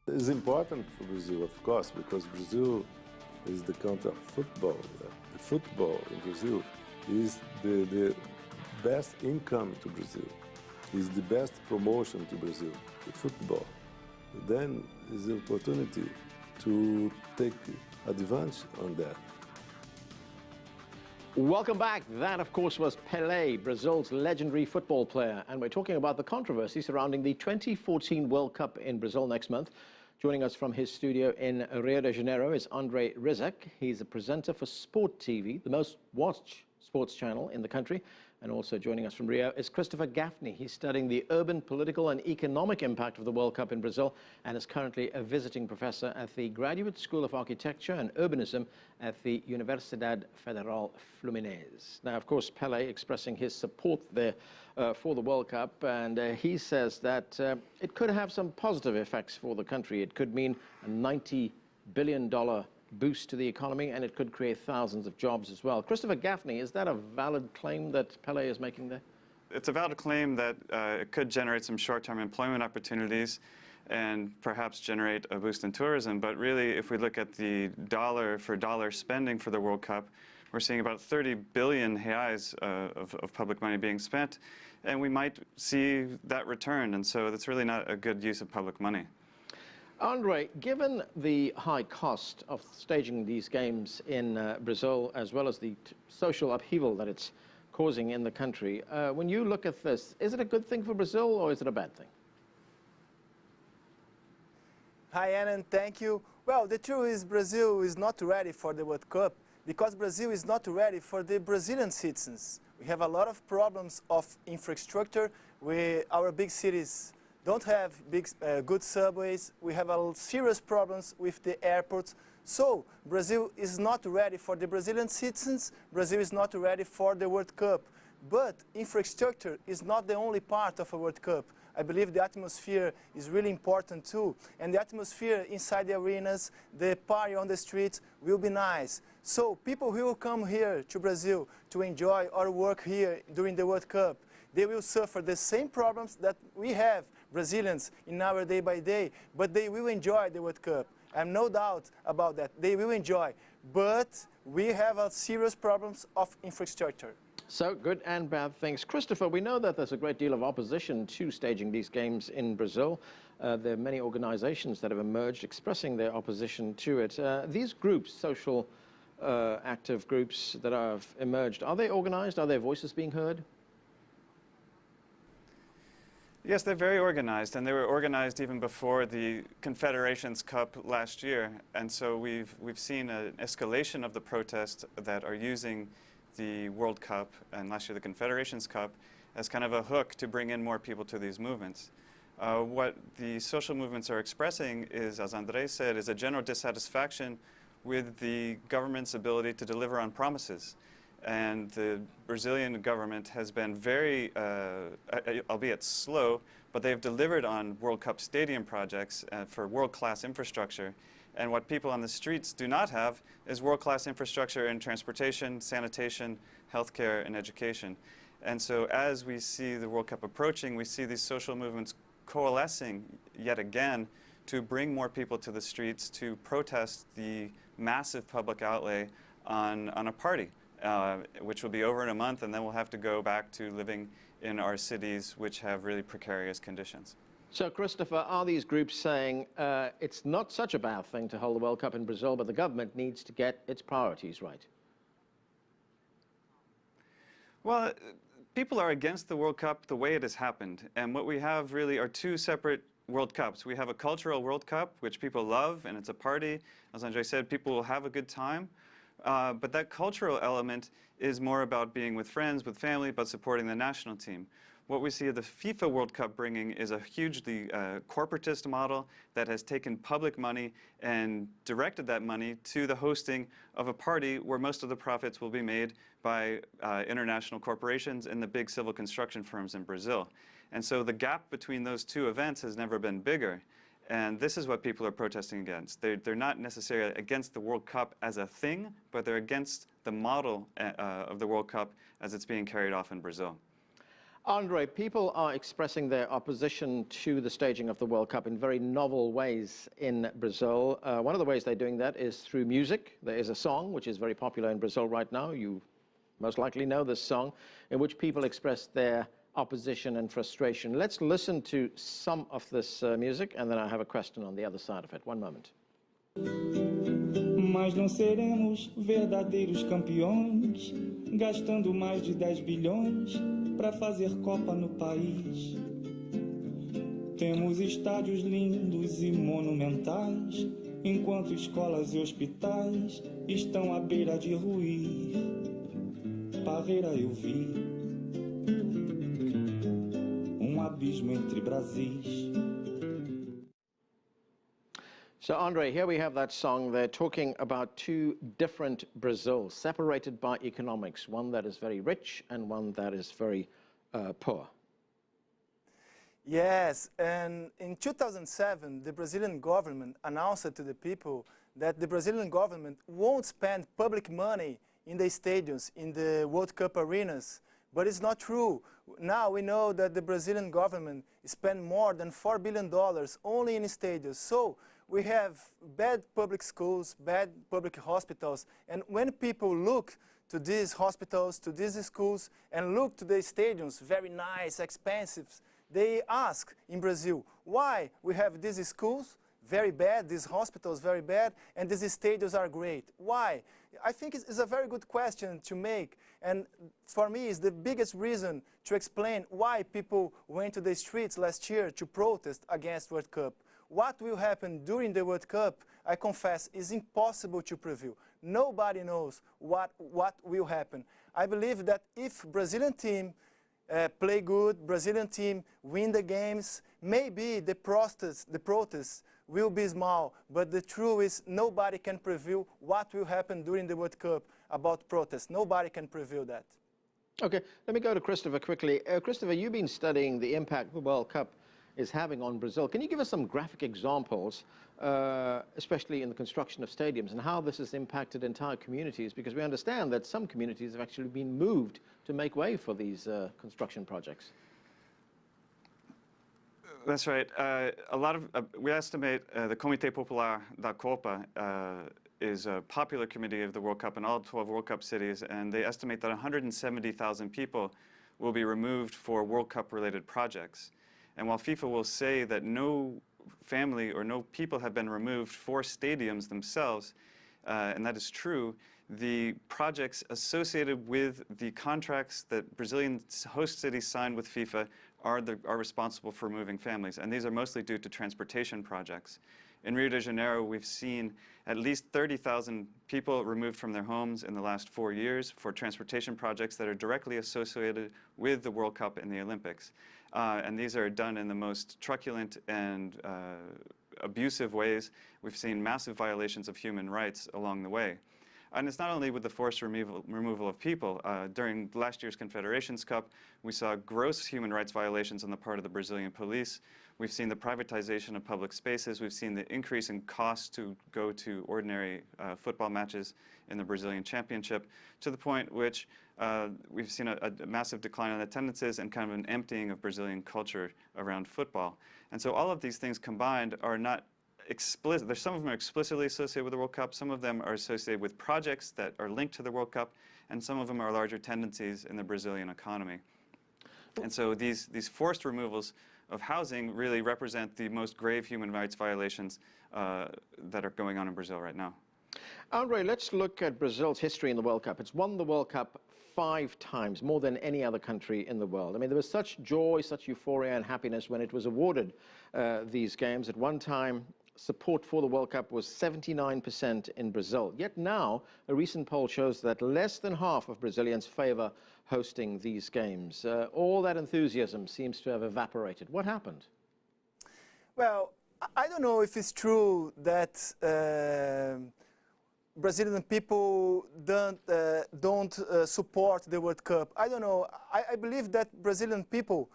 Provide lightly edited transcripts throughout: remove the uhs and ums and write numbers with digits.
It's important for Brazil, of course, because Brazil is the country of football. The football in Brazil is the best income to Brazil, is the best promotion to Brazil, the football. Then is the opportunity to take advantage on that. Welcome back. That, of course, was Pelé, Brazil's legendary football player. And we're talking about the controversy surrounding the 2014 World Cup in Brazil next month. Joining us from his studio in Rio de Janeiro is Andre Rizek. He's a presenter for Sport TV, the most watched sports channel in the country. And also joining us from Rio is Christopher Gaffney. He's studying the urban, political and economic impact of the World Cup in Brazil and is currently a visiting professor at the Graduate School of Architecture and Urbanism at the Universidade Federal Fluminense. Now, of course, Pelé expressing his support there for the World Cup, and he says that it could have some positive effects for the country. It could mean a $90 billion boost to the economy, and it could create thousands of jobs as well. Christopher Gaffney, is that a valid claim that Pelé is making there? It's a valid claim that it could generate some short-term employment opportunities and perhaps generate a boost in tourism. But really, if we look at the dollar for dollar spending for the World Cup, we're seeing about 30 billion reais of public money being spent, and we might see that return. And so that's really not a good use of public money. Andre, given the high cost of staging these games in Brazil, as well as the social upheaval that it's causing in the country, when you look at this, is it a good thing for Brazil or is it a bad thing? Hi, Anand. Thank you. Well, the truth is Brazil is not ready for the World Cup because Brazil is not ready for the Brazilian citizens. We have a lot of problems of infrastructure. Our big cities don't have good subways. We have serious problems with the airports. So Brazil is not ready for the Brazilian citizens. Brazil is not ready for the World Cup. But infrastructure is not the only part of a World Cup. I believe the atmosphere is really important too. And the atmosphere inside the arenas, the party on the streets will be nice. So people who will come here to Brazil to enjoy or work here during the World Cup, they will suffer the same problems that we have, Brazilians, in our day by day, but they will enjoy the World Cup. I have no doubt about that. They will enjoy. But we have serious problems of infrastructure. So, good and bad things. Christopher, we know that there's a great deal of opposition to staging these games in Brazil. There are many organizations that have emerged expressing their opposition to it. These groups, social active groups that have emerged, are they organized? Are their voices being heard? Yes, they're very organized, and they were organized even before the Confederations Cup last year. And so we've seen an escalation of the protests that are using the World Cup and last year the Confederations Cup as kind of a hook to bring in more people to these movements. What the social movements are expressing is, as Andre said, is a general dissatisfaction with the government's ability to deliver on promises. And the Brazilian government has been very, albeit slow, but they've delivered on World Cup stadium projects for world-class infrastructure. And what people on the streets do not have is world-class infrastructure in transportation, sanitation, healthcare, and education. And so as we see the World Cup approaching, we see these social movements coalescing yet again to bring more people to the streets to protest the massive public outlay on a party. Which will be over in a month, and then we'll have to go back to living in our cities which have really precarious conditions. So, Christopher, are these groups saying it's not such a bad thing to hold the World Cup in Brazil, but the government needs to get its priorities right? Well, people are against the World Cup the way it has happened, and what we have really are two separate World Cups. We have a cultural World Cup, which people love, and it's a party. As Andre said, people will have a good time. But that cultural element is more about being with friends, with family, about supporting the national team. What we see the FIFA World Cup bringing is a hugely corporatist model that has taken public money and directed that money to the hosting of a party where most of the profits will be made by international corporations and the big civil construction firms in Brazil. And so the gap between those two events has never been bigger. And this is what people are protesting against. They're not necessarily against the World Cup as a thing, but they're against the model of the World Cup as it's being carried off in Brazil. Andre, people are expressing their opposition to the staging of the World Cup in very novel ways in Brazil. One of the ways they're doing that is through music. There is a song which is very popular in Brazil right now. You most likely know this song, in which people express their opposition and frustration. Let's listen to some of this music, and then I have a question on the other side of it. One moment. Mas não seremos verdadeiros campeões, gastando mais de 10 bilhões para fazer Copa no país. Temos estádios lindos e monumentais, enquanto escolas e hospitais estão à beira de ruir. Parreira eu vi, abismo entre Brasis. So, Andre, here we have that song. They're talking about two different Brazils, separated by economics, one that is very rich and one that is very poor. Yes, and in 2007, the Brazilian government announced to the people that the Brazilian government won't spend public money in the stadiums, in the World Cup arenas. But it's not true. Now we know that the Brazilian government spent more than $4 billion only in stadiums. So we have bad public schools, bad public hospitals. And when people look to these hospitals, to these schools, and look to the stadiums, very nice, expensive, they ask in Brazil, why we have these schools very bad, these hospitals very bad, and these stadiums are great? Why? I think it's a very good question to make, and for me it's the biggest reason to explain why people went to the streets last year to protest against World Cup. What will happen during the World Cup, I confess, is impossible to preview. Nobody knows what will happen. I believe that if Brazilian team play good, Brazilian team win the games, maybe the protests will be small, but the truth is nobody can preview what will happen during the World Cup about protests. Nobody can preview that. Okay, let me go to Christopher quickly. Christopher, you've been studying the impact the World Cup is having on Brazil. Can you give us some graphic examples, especially in the construction of stadiums, and how this has impacted entire communities? Because we understand that some communities have actually been moved to make way for these construction projects. That's right. We estimate the Comitê Popular da Copa is a popular committee of the World Cup in all 12 World Cup cities, and they estimate that 170,000 people will be removed for World Cup-related projects. And while FIFA will say that no family or no people have been removed for stadiums themselves, and that is true, the projects associated with the contracts that Brazilian host cities signed with FIFA are responsible for moving families, and these are mostly due to transportation projects. In Rio de Janeiro, we've seen at least 30,000 people removed from their homes in the last 4 years for transportation projects that are directly associated with the World Cup and the Olympics. And these are done in the most truculent and abusive ways. We've seen massive violations of human rights along the way. And it's not only with the forced removal of people. During last year's Confederations Cup, we saw gross human rights violations on the part of the Brazilian police. We've seen the privatization of public spaces. We've seen the increase in costs to go to ordinary football matches in the Brazilian Championship, to the point which we've seen a massive decline in attendances and kind of an emptying of Brazilian culture around football. And so all of these things combined are not explicit. There's some of them are explicitly associated with the World Cup, some of them are associated with projects that are linked to the World Cup, and some of them are larger tendencies in the Brazilian economy. And so these forced removals of housing really represent the most grave human rights violations that are going on in Brazil right now. Andre, let's look at Brazil's history in the World Cup. It's won the World Cup 5 times, more than any other country in the world. I mean, there was such joy, such euphoria and happiness when it was awarded these games. At one time, support for the World Cup was 79% in Brazil. Yet now, a recent poll shows that less than half of Brazilians favor hosting these games. All that enthusiasm seems to have evaporated. What happened? Well, I don't know if it's true that Brazilian people don't support the World Cup. I don't know. I believe that Brazilian people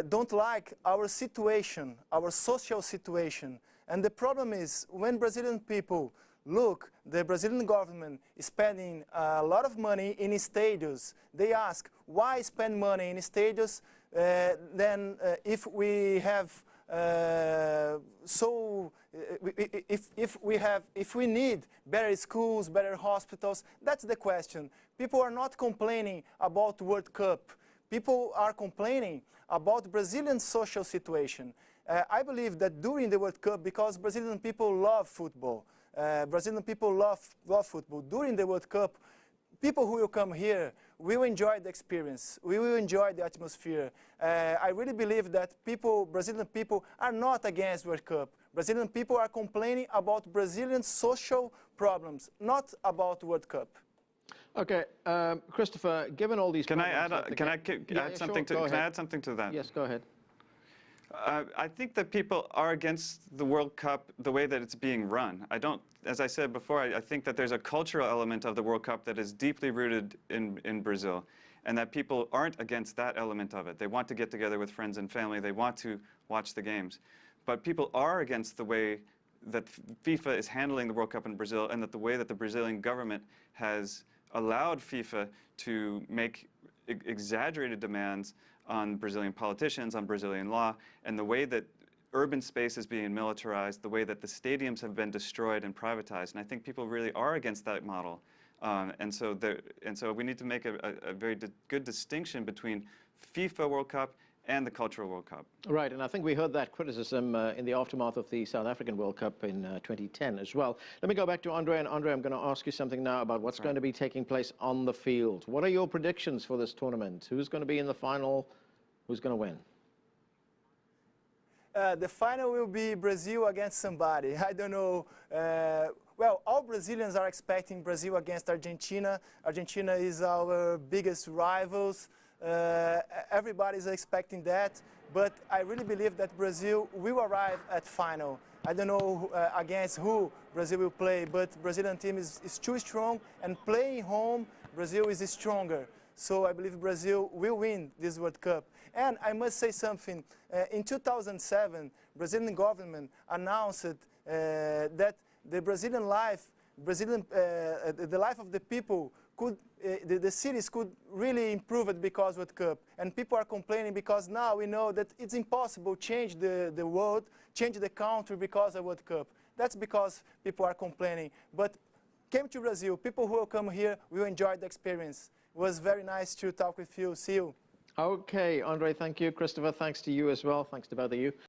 don't like our situation, our social situation. And the problem is, when Brazilian people look, the Brazilian government is spending a lot of money in stadiums. They ask, why spend money in stadiums then if we have if we need better schools, better hospitals, that's the question. People are not complaining about World Cup. People are complaining about Brazilian social situation. I believe that during the World Cup, because Brazilian people love football, Brazilian people love football. During the World Cup, people who will come here will enjoy the experience. We will enjoy the atmosphere. I really believe that Brazilian people are not against World Cup. Brazilian people are complaining about Brazilian social problems, not about World Cup. Okay, Christopher, given all these can I problems... add something to that? Yes, go ahead. I think that people are against the World Cup the way that it's being run. As I said before, I think that there's a cultural element of the World Cup that is deeply rooted in Brazil, and that people aren't against that element of it. They want to get together with friends and family. They want to watch the games. But people are against the way that FIFA is handling the World Cup in Brazil, and that the way that the Brazilian government has allowed FIFA to make exaggerated demands on Brazilian politicians, on Brazilian law, and the way that urban space is being militarized, the way that the stadiums have been destroyed and privatized. And I think people really are against that model. And so we need to make a very good distinction between FIFA World Cup and the Cultural World Cup. Right, and I think we heard that criticism in the aftermath of the South African World Cup in 2010 as well. Let me go back to Andre, and Andre, I'm going to ask you something now about what's going to be taking place on the field. What are your predictions for this tournament? Who's going to be in the final? Who's going to win? The final will be Brazil against somebody. I don't know. Well, all Brazilians are expecting Brazil against Argentina. Argentina is our biggest rivals. Everybody's expecting that, but I really believe that Brazil will arrive at final. I don't know against who Brazil will play, but Brazilian team is too strong, and playing home, Brazil is stronger. So I believe Brazil will win this World Cup. And I must say something. In 2007, Brazilian government announced that the Brazilian life, the life of the people could, the cities could really improve it because of World Cup. And people are complaining because now we know that it's impossible to change the world, change the country because of World Cup. That's because people are complaining. But came to Brazil, people who will come here will enjoy the experience. It was very nice to talk with you. See you. Okay, Andre, thank you. Christopher, thanks to you as well. Thanks to both of you.